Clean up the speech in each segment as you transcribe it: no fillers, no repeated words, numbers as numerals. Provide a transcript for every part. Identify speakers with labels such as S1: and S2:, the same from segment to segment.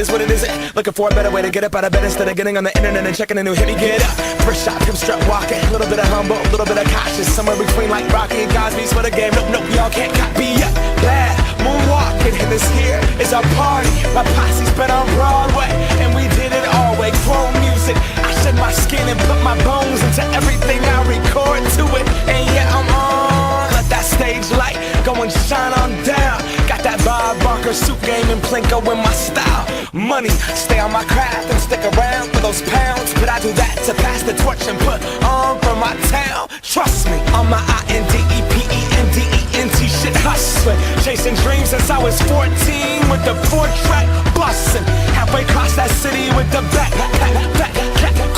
S1: is what it is. Looking for a better way to get up out of bed instead of getting on the internet and checking a new hit. Me get up, first shot, come strut walking. A little bit of humble, a little bit of cautious. Somewhere between like Rocky and Cosby's for the game. Nope, y'all can't copy yet. Bad moonwalking, and this here is our party. My posse's been on Broadway, and we did it all way. Chrome music, I shed my skin and put my bones into everything I record to it. And yeah, I'm on. Let that stage light go and shine on down. Got that Bob Barker suit game and Plinko in my style. Money, stay on my craft and stick around for those pounds. But I do that to pass the torch and put on for my town. Trust me, on my INDEPENDENT shit hustling. Chasing dreams since I was 14 with the 4-track bustin'. Halfway across that city with the back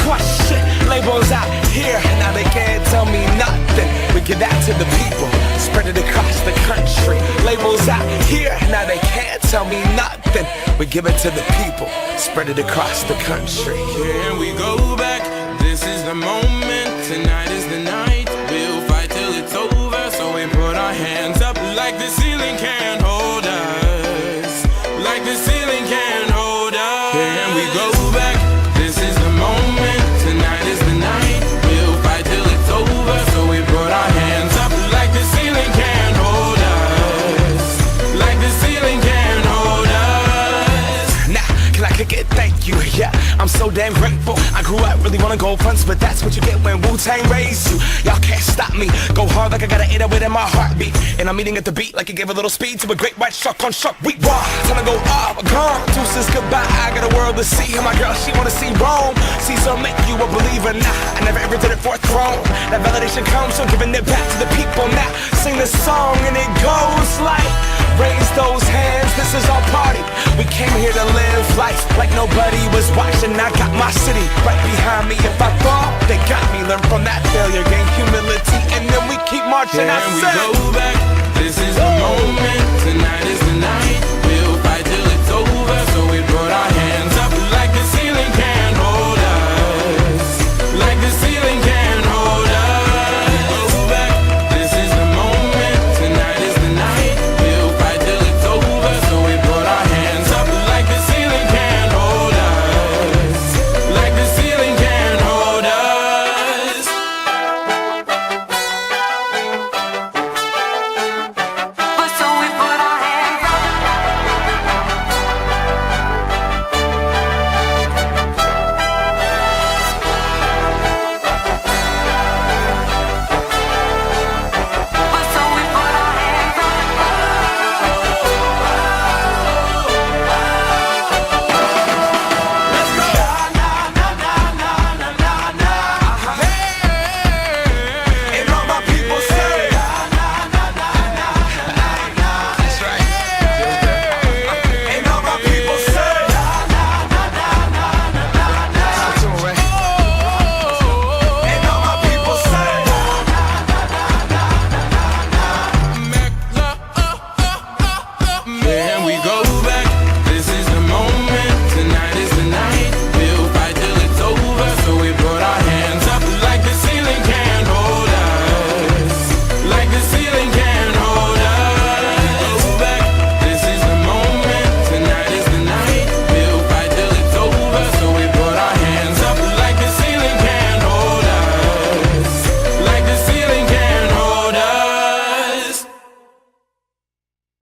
S1: question. Labels out here, now they can't tell me nothing. We give that to the people, spread it across the country. Labels out here, now they can't tell me nothing. We give it to the people, spread it across the country.
S2: Here we go back, this is the moment, tonight is the night. We'll fight till it's over, so we put our hands up like the ceiling can't hold us. Like the ceiling can't hold us. Here we go back, this is the moment, tonight is the night. We'll fight till it's over, so we put our hands up like the ceiling can't hold us. Like the ceiling can't hold us.
S1: Nah, can I kick it? Thank you, yeah, I'm so damn grateful. I grew up really wanna go fronts, but that's what you get when Wu-Tang raised you. Y'all can't stop me, go hard like I got an 808 in my heartbeat. And I'm eating at the beat like it gave a little speed to a great white shark on shark. We raw, time to go off, gone. Deuces goodbye, I got a world to see. And my girl, she wanna see Rome. Caesar make you a believer, nah, I never ever did it for a throne. That validation comes from giving it back to the people. Now, sing this song and it goes like, raise those hands, this is our party. We came here to live life like nobody was watching. I got my city right behind me. If I fall, they got me. Learn from that failure, gain humility, and then we keep marching. I said